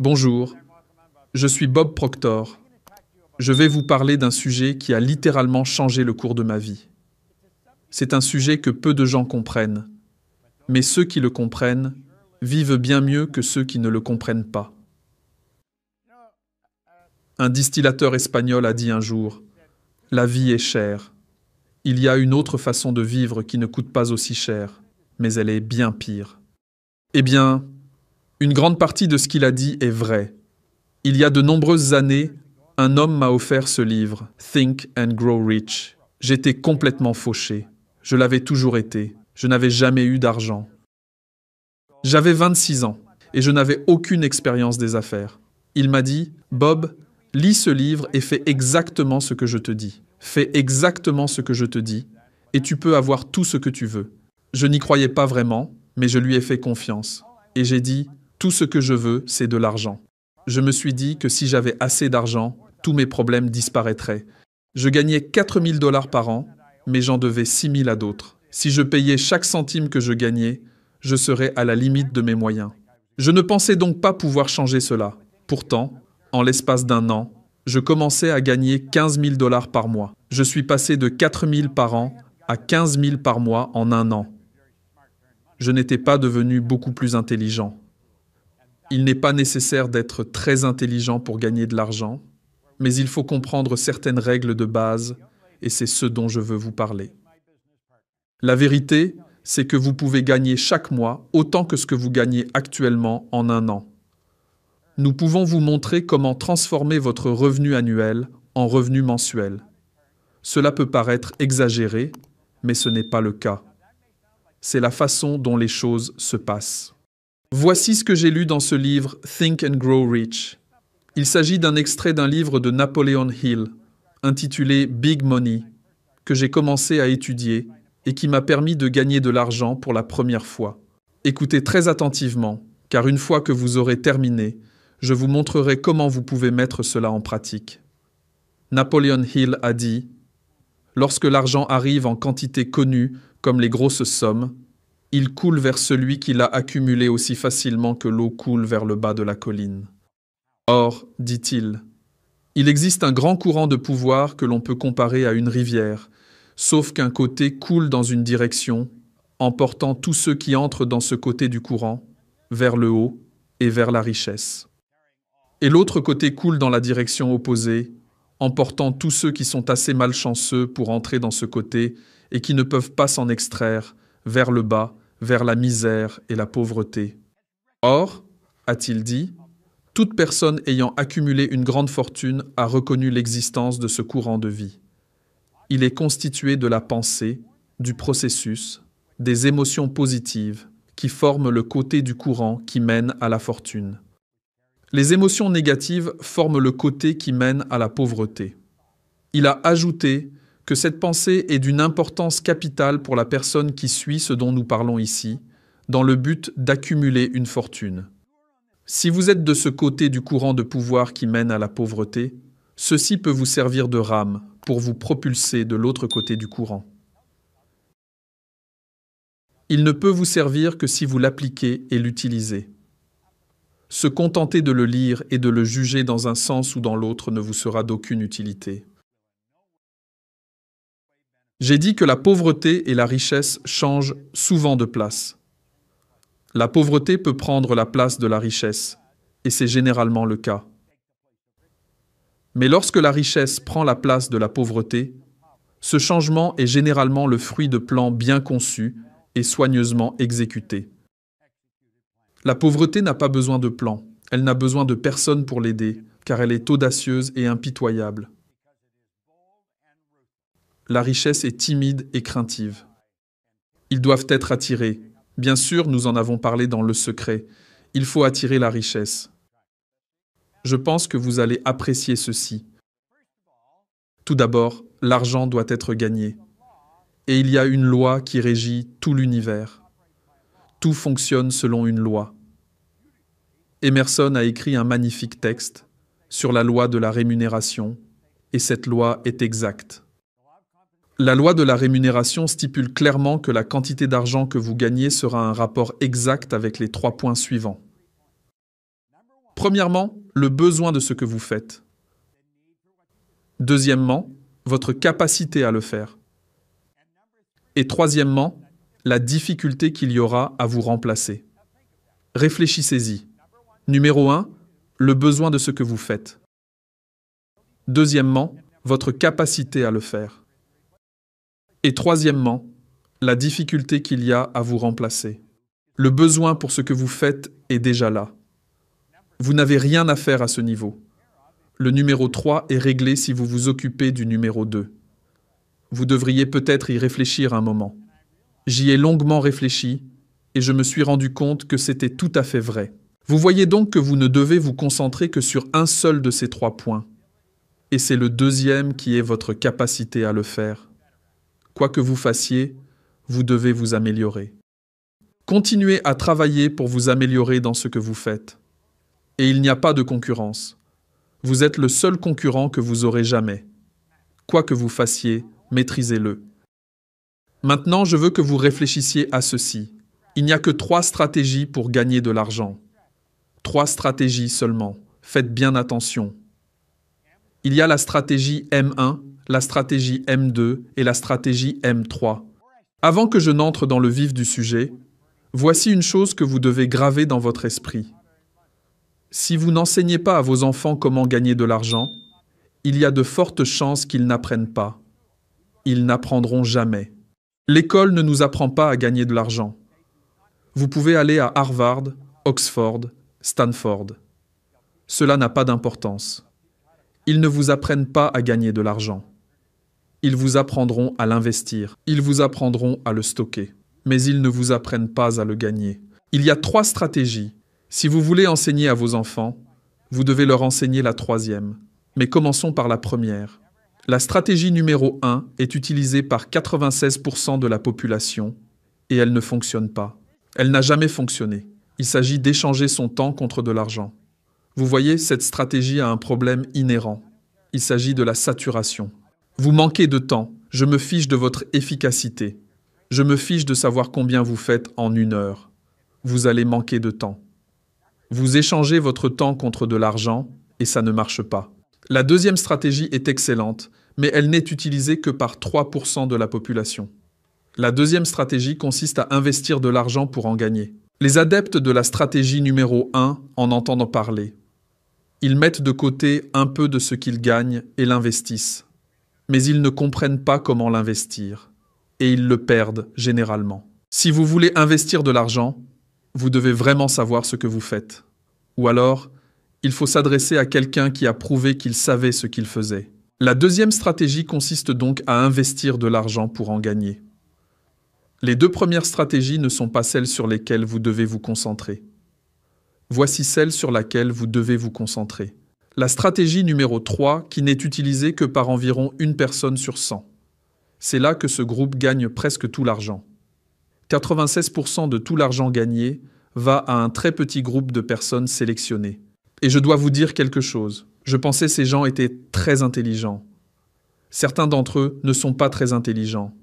Bonjour, je suis Bob Proctor. Je vais vous parler d'un sujet qui a littéralement changé le cours de ma vie. C'est un sujet que peu de gens comprennent, mais ceux qui le comprennent vivent bien mieux que ceux qui ne le comprennent pas. Un distillateur espagnol a dit un jour « La vie est chère. Il y a une autre façon de vivre qui ne coûte pas aussi cher, mais elle est bien pire. » Eh bien, une grande partie de ce qu'il a dit est vrai. Il y a de nombreuses années, un homme m'a offert ce livre, Think and Grow Rich. J'étais complètement fauché. Je l'avais toujours été. Je n'avais jamais eu d'argent. J'avais 26 ans et je n'avais aucune expérience des affaires. Il m'a dit, Bob, lis ce livre et fais exactement ce que je te dis. Fais exactement ce que je te dis et tu peux avoir tout ce que tu veux. Je n'y croyais pas vraiment, mais je lui ai fait confiance. Et j'ai dit, tout ce que je veux, c'est de l'argent. Je me suis dit que si j'avais assez d'argent, tous mes problèmes disparaîtraient. Je gagnais 4 000 $ par an, mais j'en devais 6 000 à d'autres. Si je payais chaque centime que je gagnais, je serais à la limite de mes moyens. Je ne pensais donc pas pouvoir changer cela. Pourtant, en l'espace d'un an, je commençais à gagner 15 000 $ par mois. Je suis passé de 4 000 par an à 15 000 par mois en un an. Je n'étais pas devenu beaucoup plus intelligent. Il n'est pas nécessaire d'être très intelligent pour gagner de l'argent, mais il faut comprendre certaines règles de base, et c'est ce dont je veux vous parler. La vérité, c'est que vous pouvez gagner chaque mois autant que ce que vous gagnez actuellement en un an. Nous pouvons vous montrer comment transformer votre revenu annuel en revenu mensuel. Cela peut paraître exagéré, mais ce n'est pas le cas. C'est la façon dont les choses se passent. Voici ce que j'ai lu dans ce livre Think and Grow Rich. Il s'agit d'un extrait d'un livre de Napoleon Hill, intitulé Big Money, que j'ai commencé à étudier et qui m'a permis de gagner de l'argent pour la première fois. Écoutez très attentivement, car une fois que vous aurez terminé, je vous montrerai comment vous pouvez mettre cela en pratique. Napoleon Hill a dit « Lorsque l'argent arrive en quantité connue, comme les grosses sommes, il coule vers celui qui l'a accumulé aussi facilement que l'eau coule vers le bas de la colline. Or, dit-il, il existe un grand courant de pouvoir que l'on peut comparer à une rivière, sauf qu'un côté coule dans une direction, emportant tous ceux qui entrent dans ce côté du courant, vers le haut et vers la richesse. Et l'autre côté coule dans la direction opposée, emportant tous ceux qui sont assez malchanceux pour entrer dans ce côté et qui ne peuvent pas s'en extraire, vers le bas, vers la misère et la pauvreté. Or, a-t-il dit, toute personne ayant accumulé une grande fortune a reconnu l'existence de ce courant de vie. Il est constitué de la pensée, du processus, des émotions positives qui forment le côté du courant qui mène à la fortune. Les émotions négatives forment le côté qui mène à la pauvreté. Il a ajouté que cette pensée est d'une importance capitale pour la personne qui suit ce dont nous parlons ici, dans le but d'accumuler une fortune. Si vous êtes de ce côté du courant de pouvoir qui mène à la pauvreté, ceci peut vous servir de rame pour vous propulser de l'autre côté du courant. Il ne peut vous servir que si vous l'appliquez et l'utilisez. Se contenter de le lire et de le juger dans un sens ou dans l'autre ne vous sera d'aucune utilité. J'ai dit que la pauvreté et la richesse changent souvent de place. La pauvreté peut prendre la place de la richesse, et c'est généralement le cas. Mais lorsque la richesse prend la place de la pauvreté, ce changement est généralement le fruit de plans bien conçus et soigneusement exécutés. La pauvreté n'a pas besoin de plan, elle n'a besoin de personne pour l'aider, car elle est audacieuse et impitoyable. La richesse est timide et craintive. Ils doivent être attirés. Bien sûr, nous en avons parlé dans Le Secret. Il faut attirer la richesse. Je pense que vous allez apprécier ceci. Tout d'abord, l'argent doit être gagné. Et il y a une loi qui régit tout l'univers. Tout fonctionne selon une loi. Emerson a écrit un magnifique texte sur la loi de la rémunération, et cette loi est exacte. La loi de la rémunération stipule clairement que la quantité d'argent que vous gagnez sera un rapport exact avec les 3 points suivants. Premièrement, le besoin de ce que vous faites. Deuxièmement, votre capacité à le faire. Et troisièmement, la difficulté qu'il y aura à vous remplacer. Réfléchissez-y. Numéro 1, le besoin de ce que vous faites. Deuxièmement, votre capacité à le faire. Et troisièmement, la difficulté qu'il y a à vous remplacer. Le besoin pour ce que vous faites est déjà là. Vous n'avez rien à faire à ce niveau. Le numéro 3 est réglé si vous vous occupez du numéro 2. Vous devriez peut-être y réfléchir un moment. J'y ai longuement réfléchi et je me suis rendu compte que c'était tout à fait vrai. Vous voyez donc que vous ne devez vous concentrer que sur un seul de ces 3 points. Et c'est le deuxième qui est votre capacité à le faire. Quoi que vous fassiez, vous devez vous améliorer. Continuez à travailler pour vous améliorer dans ce que vous faites. Et il n'y a pas de concurrence. Vous êtes le seul concurrent que vous aurez jamais. Quoi que vous fassiez, maîtrisez-le. Maintenant, je veux que vous réfléchissiez à ceci. Il n'y a que 3 stratégies pour gagner de l'argent. 3 stratégies seulement. Faites bien attention. Il y a la stratégie M1, la stratégie M2 et la stratégie M3. Avant que je n'entre dans le vif du sujet, voici une chose que vous devez graver dans votre esprit. Si vous n'enseignez pas à vos enfants comment gagner de l'argent, il y a de fortes chances qu'ils n'apprennent pas. Ils n'apprendront jamais. L'école ne nous apprend pas à gagner de l'argent. Vous pouvez aller à Harvard, Oxford, Stanford. Cela n'a pas d'importance. Ils ne vous apprennent pas à gagner de l'argent. Ils vous apprendront à l'investir. Ils vous apprendront à le stocker. Mais ils ne vous apprennent pas à le gagner. Il y a 3 stratégies. Si vous voulez enseigner à vos enfants, vous devez leur enseigner la 3e. Mais commençons par la première. La stratégie numéro 1 est utilisée par 96% de la population et elle ne fonctionne pas. Elle n'a jamais fonctionné. Il s'agit d'échanger son temps contre de l'argent. Vous voyez, cette stratégie a un problème inhérent. Il s'agit de la saturation. Vous manquez de temps. Je me fiche de votre efficacité. Je me fiche de savoir combien vous faites en 1 heure. Vous allez manquer de temps. Vous échangez votre temps contre de l'argent et ça ne marche pas. La 2e stratégie est excellente, mais elle n'est utilisée que par 3% de la population. La 2e stratégie consiste à investir de l'argent pour en gagner. Les adeptes de la stratégie numéro 1 en entendent parler. Ils mettent de côté un peu de ce qu'ils gagnent et l'investissent. Mais ils ne comprennent pas comment l'investir. Et ils le perdent généralement. Si vous voulez investir de l'argent, vous devez vraiment savoir ce que vous faites. Ou alors, il faut s'adresser à quelqu'un qui a prouvé qu'il savait ce qu'il faisait. La 2e stratégie consiste donc à investir de l'argent pour en gagner. Les 2 premières stratégies ne sont pas celles sur lesquelles vous devez vous concentrer. Voici celle sur laquelle vous devez vous concentrer. La stratégie numéro 3, qui n'est utilisée que par environ 1 personne sur 100. C'est là que ce groupe gagne presque tout l'argent. 96% de tout l'argent gagné va à un très petit groupe de personnes sélectionnées. Et je dois vous dire quelque chose. Je pensais ces gens étaient très intelligents. Certains d'entre eux ne sont pas très intelligents.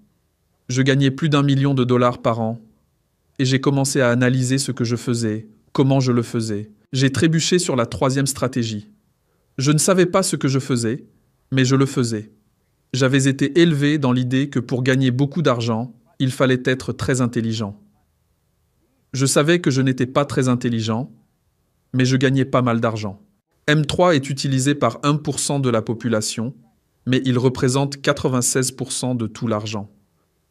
Je gagnais plus d'1 million de dollars par an. Et j'ai commencé à analyser ce que je faisais, comment je le faisais. J'ai trébuché sur la 3e stratégie. Je ne savais pas ce que je faisais, mais je le faisais. J'avais été élevé dans l'idée que pour gagner beaucoup d'argent, il fallait être très intelligent. Je savais que je n'étais pas très intelligent, mais je gagnais pas mal d'argent. M3 est utilisé par 1% de la population, mais il représente 96% de tout l'argent.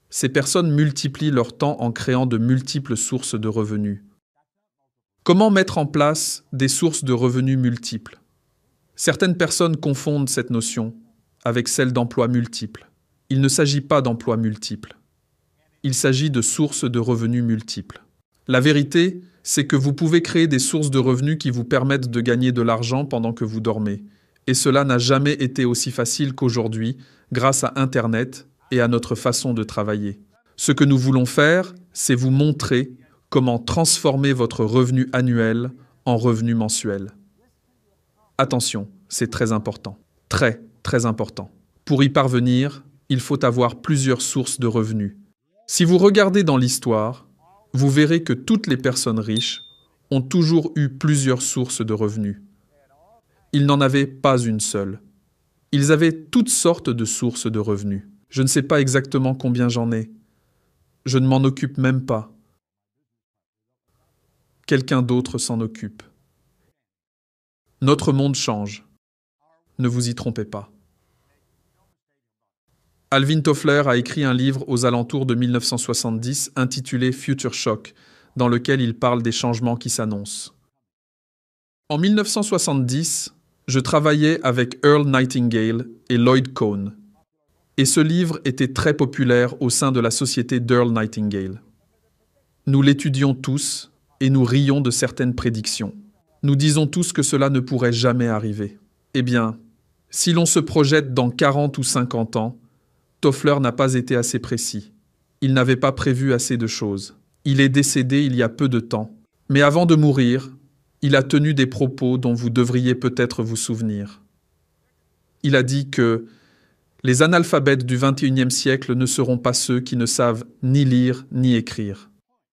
Ces personnes multiplient leur temps en créant de multiples sources de revenus. Comment mettre en place des sources de revenus multiples? Certaines personnes confondent cette notion avec celle d'emploi multiple. Il ne s'agit pas d'emploi multiple. Il s'agit de sources de revenus multiples. La vérité, c'est que vous pouvez créer des sources de revenus qui vous permettent de gagner de l'argent pendant que vous dormez. Et cela n'a jamais été aussi facile qu'aujourd'hui grâce à Internet et à notre façon de travailler. Ce que nous voulons faire, c'est vous montrer comment transformer votre revenu annuel en revenu mensuel. Attention, c'est très important. Très, très important. Pour y parvenir, il faut avoir plusieurs sources de revenus. Si vous regardez dans l'histoire, vous verrez que toutes les personnes riches ont toujours eu plusieurs sources de revenus. Ils n'en avaient pas une seule. Ils avaient toutes sortes de sources de revenus. Je ne sais pas exactement combien j'en ai. Je ne m'en occupe même pas. Quelqu'un d'autre s'en occupe. Notre monde change. Ne vous y trompez pas. Alvin Toffler a écrit un livre aux alentours de 1970 intitulé Future Shock, dans lequel il parle des changements qui s'annoncent. En 1970, je travaillais avec Earl Nightingale et Lloyd Cohn, et ce livre était très populaire au sein de la société d'Earl Nightingale. Nous l'étudions tous et nous rions de certaines prédictions. Nous disons tous que cela ne pourrait jamais arriver. Eh bien, si l'on se projette dans 40 ou 50 ans, Toffler n'a pas été assez précis. Il n'avait pas prévu assez de choses. Il est décédé il y a peu de temps. Mais avant de mourir, il a tenu des propos dont vous devriez peut-être vous souvenir. Il a dit que les analphabètes du XXIe siècle ne seront pas ceux qui ne savent ni lire ni écrire.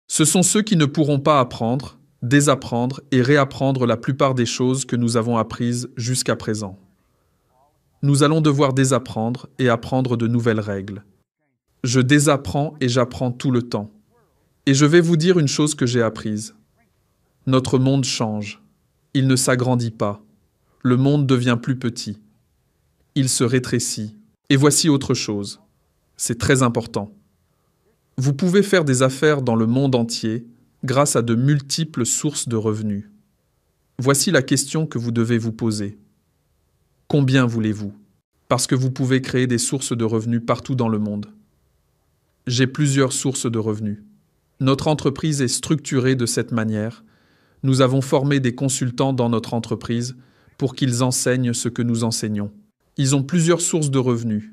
Ce sont ceux qui ne pourront pas apprendre, désapprendre et réapprendre la plupart des choses que nous avons apprises jusqu'à présent. Nous allons devoir désapprendre et apprendre de nouvelles règles. Je désapprends et j'apprends tout le temps. Et je vais vous dire une chose que j'ai apprise. Notre monde change. Il ne s'agrandit pas. Le monde devient plus petit. Il se rétrécit. Et voici autre chose. C'est très important. Vous pouvez faire des affaires dans le monde entier grâce à de multiples sources de revenus. Voici la question que vous devez vous poser. Combien voulez-vous? Parce que vous pouvez créer des sources de revenus partout dans le monde. J'ai plusieurs sources de revenus. Notre entreprise est structurée de cette manière. Nous avons formé des consultants dans notre entreprise pour qu'ils enseignent ce que nous enseignons. Ils ont plusieurs sources de revenus.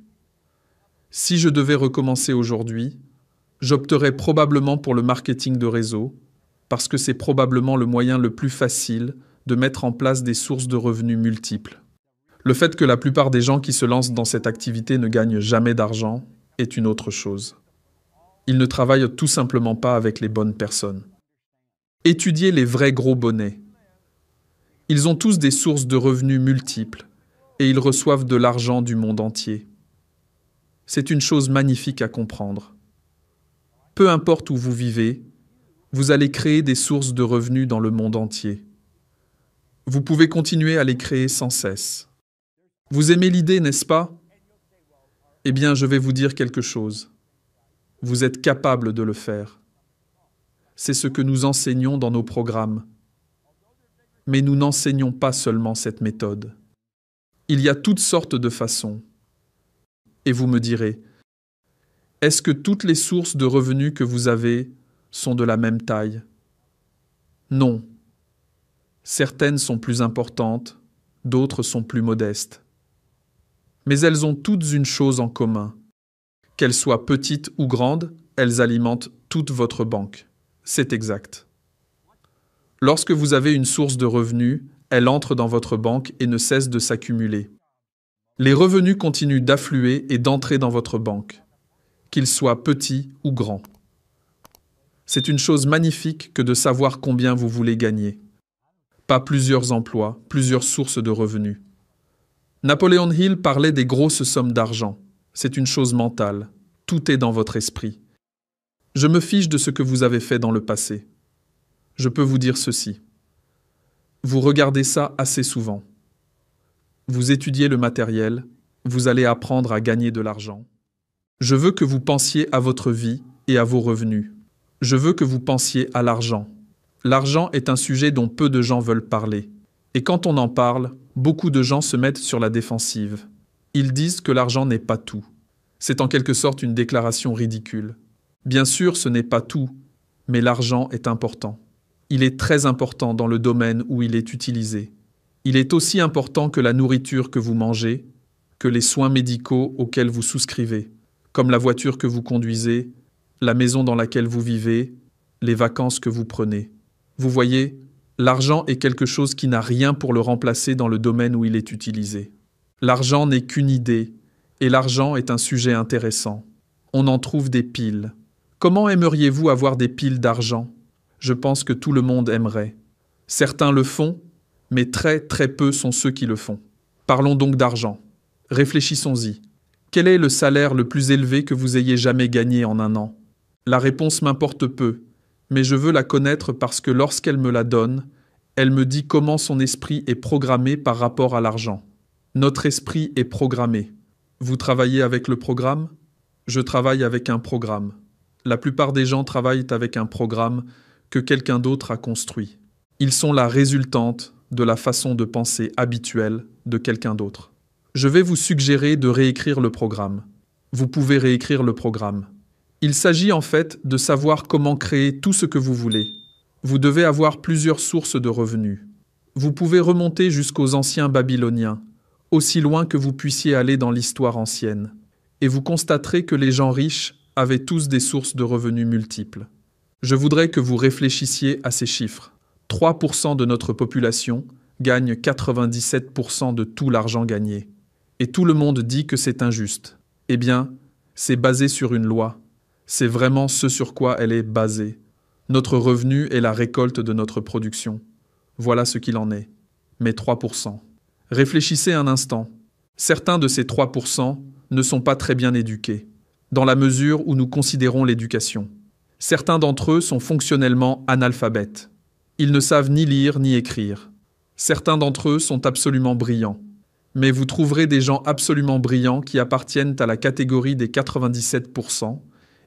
Si je devais recommencer aujourd'hui, j'opterais probablement pour le marketing de réseau, parce que c'est probablement le moyen le plus facile de mettre en place des sources de revenus multiples. Le fait que la plupart des gens qui se lancent dans cette activité ne gagnent jamais d'argent est une autre chose. Ils ne travaillent tout simplement pas avec les bonnes personnes. Étudiez les vrais gros bonnets. Ils ont tous des sources de revenus multiples et ils reçoivent de l'argent du monde entier. C'est une chose magnifique à comprendre. Peu importe où vous vivez, vous allez créer des sources de revenus dans le monde entier. Vous pouvez continuer à les créer sans cesse. Vous aimez l'idée, n'est-ce pas? Eh bien, je vais vous dire quelque chose. Vous êtes capable de le faire. C'est ce que nous enseignons dans nos programmes. Mais nous n'enseignons pas seulement cette méthode. Il y a toutes sortes de façons. Et vous me direz, est-ce que toutes les sources de revenus que vous avez sont de la même taille? Non. Certaines sont plus importantes, d'autres sont plus modestes. Mais elles ont toutes une chose en commun. Qu'elles soient petites ou grandes, elles alimentent toute votre banque. C'est exact. Lorsque vous avez une source de revenus, elle entre dans votre banque et ne cesse de s'accumuler. Les revenus continuent d'affluer et d'entrer dans votre banque, qu'ils soient petits ou grands. C'est une chose magnifique que de savoir combien vous voulez gagner. Pas plusieurs emplois, plusieurs sources de revenus. Napoléon Hill parlait des grosses sommes d'argent. C'est une chose mentale. Tout est dans votre esprit. Je me fiche de ce que vous avez fait dans le passé. Je peux vous dire ceci. Vous regardez ça assez souvent. Vous étudiez le matériel, vous allez apprendre à gagner de l'argent. Je veux que vous pensiez à votre vie et à vos revenus. Je veux que vous pensiez à l'argent. L'argent est un sujet dont peu de gens veulent parler. Et quand on en parle, beaucoup de gens se mettent sur la défensive. Ils disent que l'argent n'est pas tout. C'est en quelque sorte une déclaration ridicule. Bien sûr, ce n'est pas tout, mais l'argent est important. Il est très important dans le domaine où il est utilisé. Il est aussi important que la nourriture que vous mangez, que les soins médicaux auxquels vous souscrivez, comme la voiture que vous conduisez, la maison dans laquelle vous vivez, les vacances que vous prenez. Vous voyez, l'argent est quelque chose qui n'a rien pour le remplacer dans le domaine où il est utilisé. L'argent n'est qu'une idée, et l'argent est un sujet intéressant. On en trouve des piles. Comment aimeriez-vous avoir des piles d'argent? Je pense que tout le monde aimerait. Certains le font, mais très très peu sont ceux qui le font. Parlons donc d'argent. Réfléchissons-y. Quel est le salaire le plus élevé que vous ayez jamais gagné en un an? La réponse m'importe peu, mais je veux la connaître parce que lorsqu'elle me la donne, elle me dit comment son esprit est programmé par rapport à l'argent. Notre esprit est programmé. Vous travaillez avec le programme? Je travaille avec un programme. La plupart des gens travaillent avec un programme que quelqu'un d'autre a construit. Ils sont la résultante de la façon de penser habituelle de quelqu'un d'autre. Je vais vous suggérer de réécrire le programme. Vous pouvez réécrire le programme. Il s'agit en fait de savoir comment créer tout ce que vous voulez. Vous devez avoir plusieurs sources de revenus. Vous pouvez remonter jusqu'aux anciens Babyloniens, aussi loin que vous puissiez aller dans l'histoire ancienne, et vous constaterez que les gens riches avaient tous des sources de revenus multiples. Je voudrais que vous réfléchissiez à ces chiffres. 3% de notre population gagne 97% de tout l'argent gagné. Et tout le monde dit que c'est injuste. Eh bien, c'est basé sur une loi. C'est vraiment ce sur quoi elle est basée. Notre revenu est la récolte de notre production. Voilà ce qu'il en est. Mais 3%. Réfléchissez un instant. Certains de ces 3% ne sont pas très bien éduqués, dans la mesure où nous considérons l'éducation. Certains d'entre eux sont fonctionnellement analphabètes. Ils ne savent ni lire ni écrire. Certains d'entre eux sont absolument brillants. Mais vous trouverez des gens absolument brillants qui appartiennent à la catégorie des 97%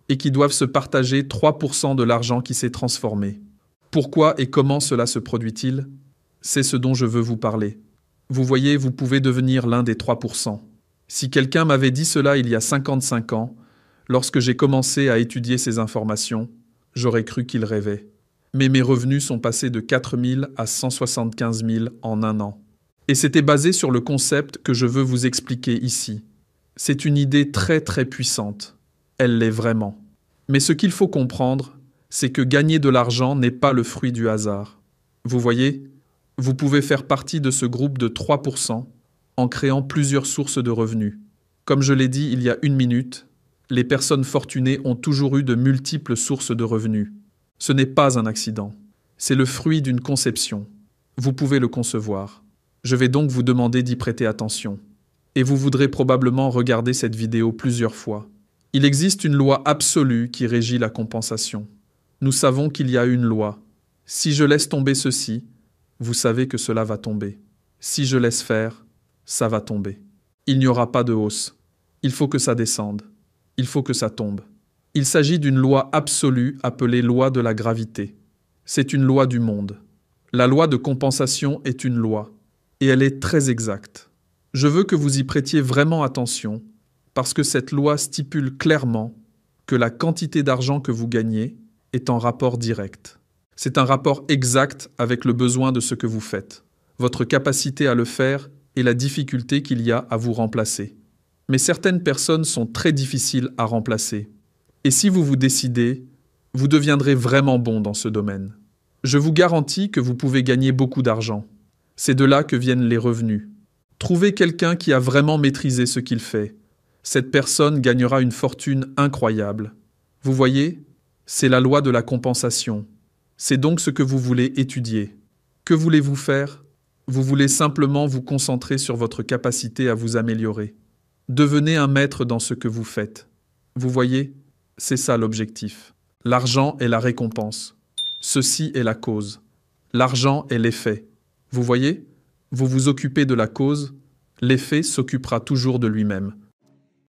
et qui doivent se partager 3% de l'argent qui s'est transformé. Pourquoi et comment cela se produit-il? C'est ce dont je veux vous parler. Vous voyez, vous pouvez devenir l'un des 3%. Si quelqu'un m'avait dit cela il y a 55 ans, lorsque j'ai commencé à étudier ces informations, j'aurais cru qu'il rêvait. Mais mes revenus sont passés de 4 000 à 175 000 en un an. Et c'était basé sur le concept que je veux vous expliquer ici. C'est une idée très très puissante. Elle l'est vraiment. Mais ce qu'il faut comprendre, c'est que gagner de l'argent n'est pas le fruit du hasard. Vous voyez, vous pouvez faire partie de ce groupe de 3% en créant plusieurs sources de revenus. Comme je l'ai dit il y a 1 minute, les personnes fortunées ont toujours eu de multiples sources de revenus. Ce n'est pas un accident. C'est le fruit d'une conception. Vous pouvez le concevoir. Je vais donc vous demander d'y prêter attention. Et vous voudrez probablement regarder cette vidéo plusieurs fois. Il existe une loi absolue qui régit la compensation. Nous savons qu'il y a une loi. Si je laisse tomber ceci, vous savez que cela va tomber. Si je laisse faire, ça va tomber. Il n'y aura pas de hausse. Il faut que ça descende. Il faut que ça tombe. Il s'agit d'une loi absolue appelée loi de la gravité. C'est une loi du monde. La loi de compensation est une loi, et elle est très exacte. Je veux que vous y prêtiez vraiment attention, parce que cette loi stipule clairement que la quantité d'argent que vous gagnez est en rapport direct. C'est un rapport exact avec le besoin de ce que vous faites, votre capacité à le faire et la difficulté qu'il y a à vous remplacer. Mais certaines personnes sont très difficiles à remplacer. Et si vous vous décidez, vous deviendrez vraiment bon dans ce domaine. Je vous garantis que vous pouvez gagner beaucoup d'argent. C'est de là que viennent les revenus. Trouvez quelqu'un qui a vraiment maîtrisé ce qu'il fait. Cette personne gagnera une fortune incroyable. Vous voyez, c'est la loi de la compensation. C'est donc ce que vous voulez étudier. Que voulez-vous faire? Vous voulez simplement vous concentrer sur votre capacité à vous améliorer. Devenez un maître dans ce que vous faites. Vous voyez, c'est ça l'objectif. L'argent est la récompense. Ceci est la cause. L'argent est l'effet. Vous voyez, vous vous occupez de la cause, l'effet s'occupera toujours de lui-même.